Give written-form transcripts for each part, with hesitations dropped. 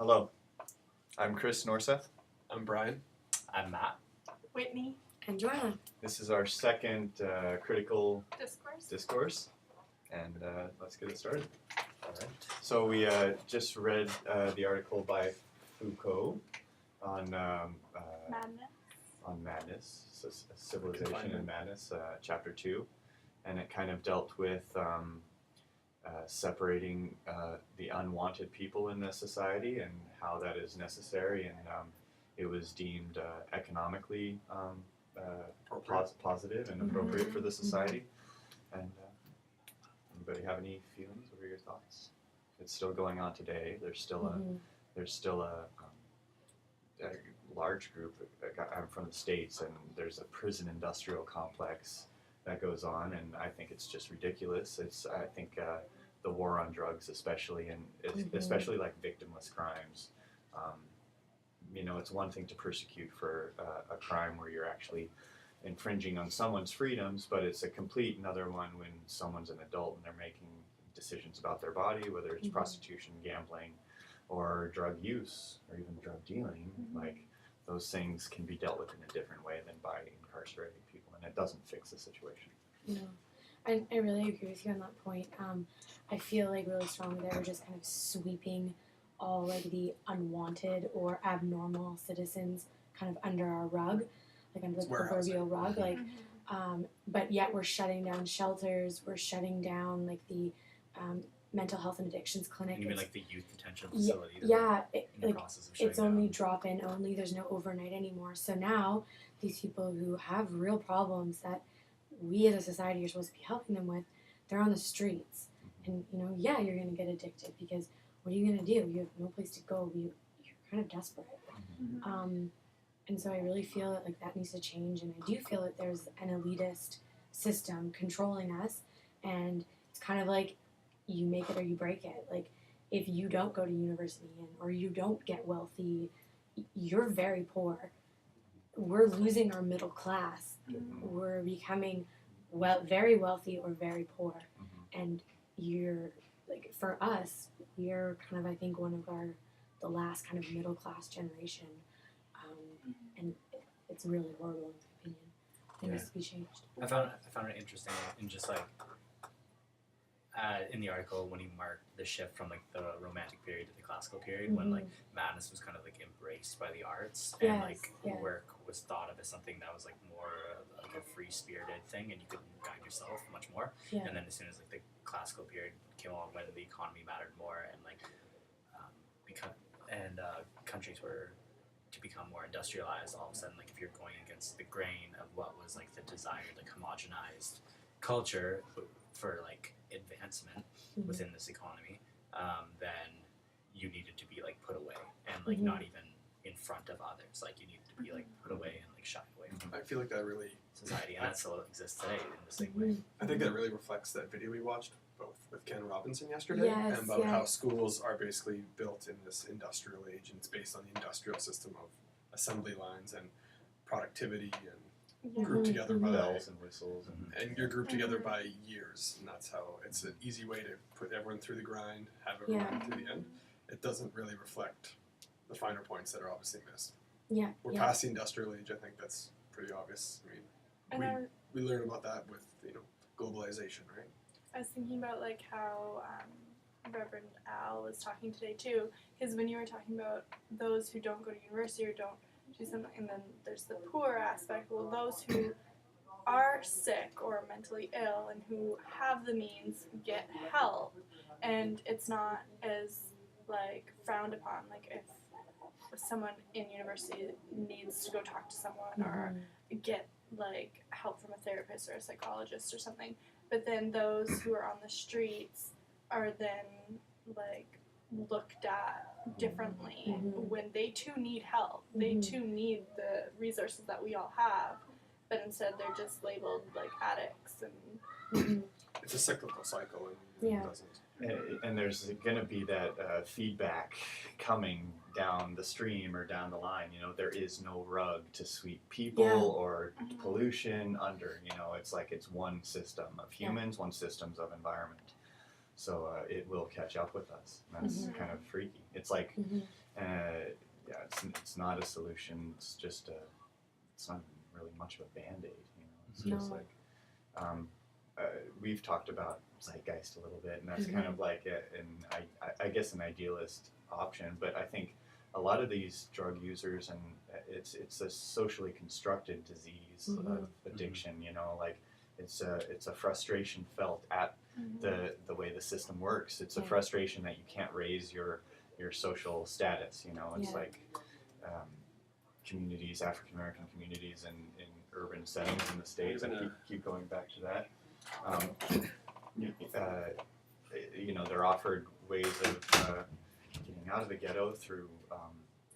Hello, I'm Chris Norseth. I'm Brian. I'm Matt. Whitney. And Joanna. This is our second critical Discourse. And let's get it started. All right. So we just read the article by Foucault on madness, so civilization and madness, chapter 2, and it kind of dealt with separating the unwanted people in the society and how that is necessary, and it was deemed economically positive and appropriate for the society. And anybody have any feelings? What are your thoughts? It's still going on today. There's still a large group. I'm from the States, and there's a prison industrial complex that goes on, and I think it's just ridiculous. I think the war on drugs, especially, and especially like victimless crimes. It's one thing to persecute for a crime where you're actually infringing on someone's freedoms, but it's a complete another one when someone's an adult and they're making decisions about their body, whether it's prostitution, gambling, or drug use, or even drug dealing. Like, those things can be dealt with in a different way than by incarcerating people, and it doesn't fix the situation. No, I really agree with you on that point. I feel like really strongly that we're just kind of sweeping all like the unwanted or abnormal citizens kind of under our rug, like under the proverbial rug, like. But yet we're shutting down shelters. We're shutting down like the mental health and addictions clinic. Even like the youth detention facility. It's only drop in only. There's no overnight anymore. So now these people who have real problems that we as a society are supposed to be helping them with, they're on the streets. And you're going to get addicted because what are you going to do? You have no place to go. You're kind of desperate. And so I really feel that needs to change, and I do feel that there's an elitist system controlling us, and it's kind of like you make it or you break it. Like, if you don't go to university or you don't get wealthy, you're very poor. We're losing our middle class. We're becoming very wealthy or very poor. And you're, like, for us, we're kind of, I think, one of the last kind of middle class generation. And it's really horrible in my opinion. It needs to be changed. I found it interesting in just like in the article when he marked the shift from like the romantic period to the classical period, when like madness was kind of like embraced by the arts, and work was thought of as something that was like more like a free spirited thing, and you could guide yourself much more. And then as soon as like the classical period came along, when the economy mattered more, and like countries were to become more industrialized, all of a sudden, like, if you're going against the grain of what was like the desired, like, homogenized culture for like advancement within this economy, then you needed to be like put away, and like not even in front of others. Like, you needed to be like put away and like shied away from I feel like that really society, and that still exists today in the same way. I think that really reflects that video we watched both with Ken Robinson yesterday, and about how schools are basically built in this industrial age, and it's based on the industrial system of assembly lines and productivity, and grouped together by bells and whistles, and you're grouped together by years, and that's how it's an easy way to put everyone through the grind, have everyone through the end. It doesn't really reflect the finer points that are obviously missed. We're past the industrial age. I think that's pretty obvious. I mean, we learn about that with globalization, right? I was thinking about like how Reverend Al was talking today too, because when you were talking about those who don't go to university or don't do something, and then there's the poor aspect. Well, those who are sick or mentally ill and who have the means get help, and it's not as like frowned upon. Like, if someone in university needs to go talk to someone or get like help from a therapist or a psychologist or something, but then those who are on the streets are then like looked at differently when they too need help. They too need the resources that we all have, but instead they're just labeled like addicts. And it's a cyclical cycle, and it doesn't. And there's going to be that feedback coming down the stream or down the line. There is no rug to sweep people or pollution under. It's like it's one system of humans, one systems of environment. So it will catch up with us. And that's kind of freaky. It's like, it's not a solution. It's just it's not really much of a Band-Aid. It's just like, we've talked about zeitgeist a little bit, and that's kind of like I guess an idealist option. But I think a lot of these drug users, and it's a socially constructed disease of addiction. Like it's a frustration felt at the way the system works. It's a frustration that you can't raise your social status. It's like communities, African American communities, in urban settings in the States. I keep going back to that. They're offered ways of getting out of the ghetto through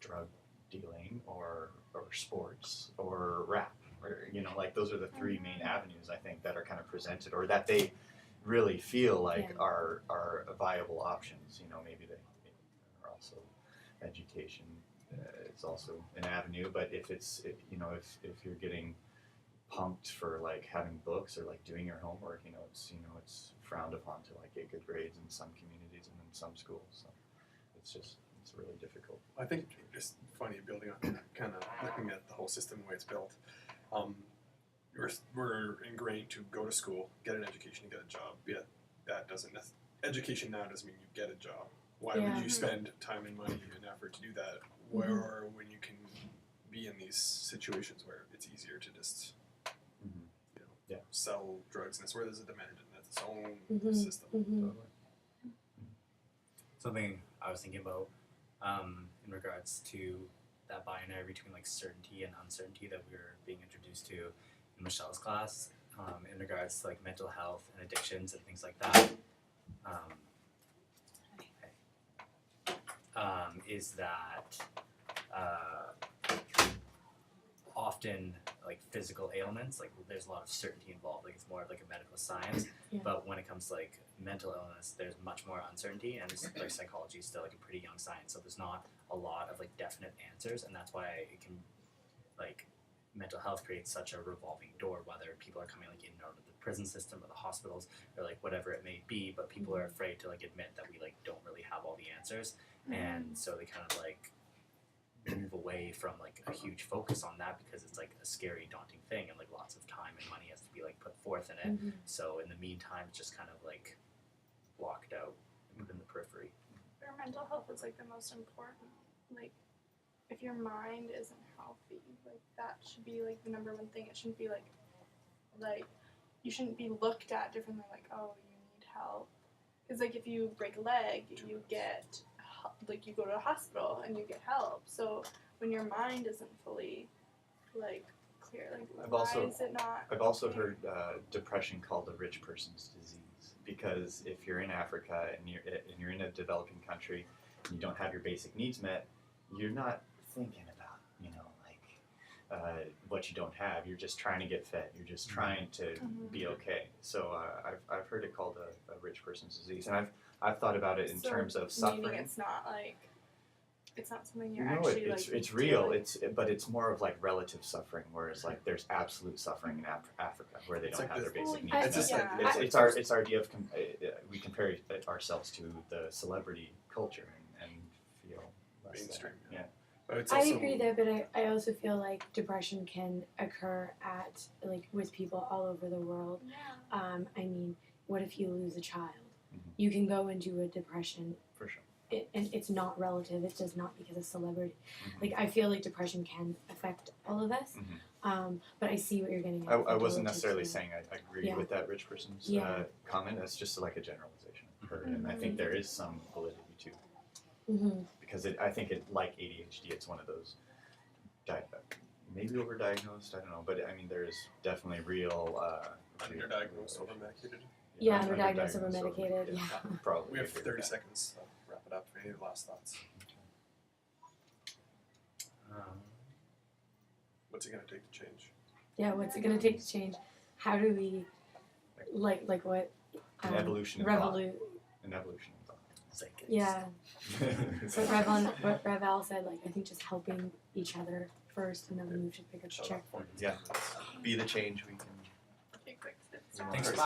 drug dealing or sports or rap. Or, like those are the three main avenues I think that are kind of presented, or that they really feel like are viable options. Maybe they are also education. It's also an avenue, but if you're getting punked for like having books or like doing your homework, it's frowned upon to like get good grades in some communities and in some schools. So it's really difficult. I think it's funny building on that, kind of looking at the whole system the way it's built. We're ingrained to go to school, get an education, get a job. Yet that education now doesn't mean you get a job. Why would you spend time and money and effort to do that? Where when you can be in these situations where it's easier to just sell drugs, and that's where there's a demand, and that's its own system. Totally. Something I was thinking about in regards to that binary between like certainty and uncertainty that we were being introduced to in Michelle's class, in regards to like mental health and addictions and things like that, is that often like physical ailments, like there's a lot of certainty involved, like it's more of like a medical science, but when it comes to like mental illness, there's much more uncertainty, and like psychology is still like a pretty young science, so there's not a lot of like definite answers, and that's why it can like mental health creates such a revolving door, whether people are coming like in or out of the prison system or the hospitals or like whatever it may be, but people are afraid to like admit that we like don't really have all the answers, and so they kind of like move away from like a huge focus on that because it's like a scary, daunting thing, and like lots of time and money has to be like put forth in it. So in the meantime, it's just kind of like blocked out in the periphery. Your mental health is like the most important. Like if your mind isn't healthy, like that should be like the number one thing. It shouldn't be like you shouldn't be looked at differently. Like, oh, you need help. Because like if you break a leg, you get like you go to a hospital and you get help. So when your mind isn't fully like clear, like is it not? I've also heard depression called a rich person's disease, because if you're in Africa and you're in a developing country and you don't have your basic needs met, you're not thinking about what you don't have. You're just trying to get fed. You're just trying to be okay. So I've heard it called a rich person's disease, and I've thought about it in terms of suffering. Meaning it's not something you're actually it's real. But it's more of like relative suffering, whereas like there's absolute suffering in Africa where they don't have their basic needs. It's our idea of we compare ourselves to the celebrity culture and feel less mainstream. Yeah. I agree there, but I also feel like depression can occur with people all over the world. Yeah. I mean, what if you lose a child? You can go into a depression. For sure. And it's not relative. It's just not because of celebrity. Like I feel like depression can affect all of us. But I see what you're getting at. I wasn't necessarily saying I agree with that rich person's comment. That's just like a generalization, and I think there is some validity to. Because I think like ADHD, it's one of those maybe overdiagnosed. I don't know, but I mean, there's definitely real underdiagnosed, overmedicated. Yeah, underdiagnosed, overmedicated. Yeah. Probably. We have 30 seconds. So wrap it up. Any last thoughts? What's it going to take to change? Yeah, what's it going to take to change? How do we, like what? An evolution of thought. An evolution of thought. Yeah. So what Rev Al said, like I think just helping each other first, and then we should pick up the check. Yeah. Be the change we can. Okay, quick. Thanks.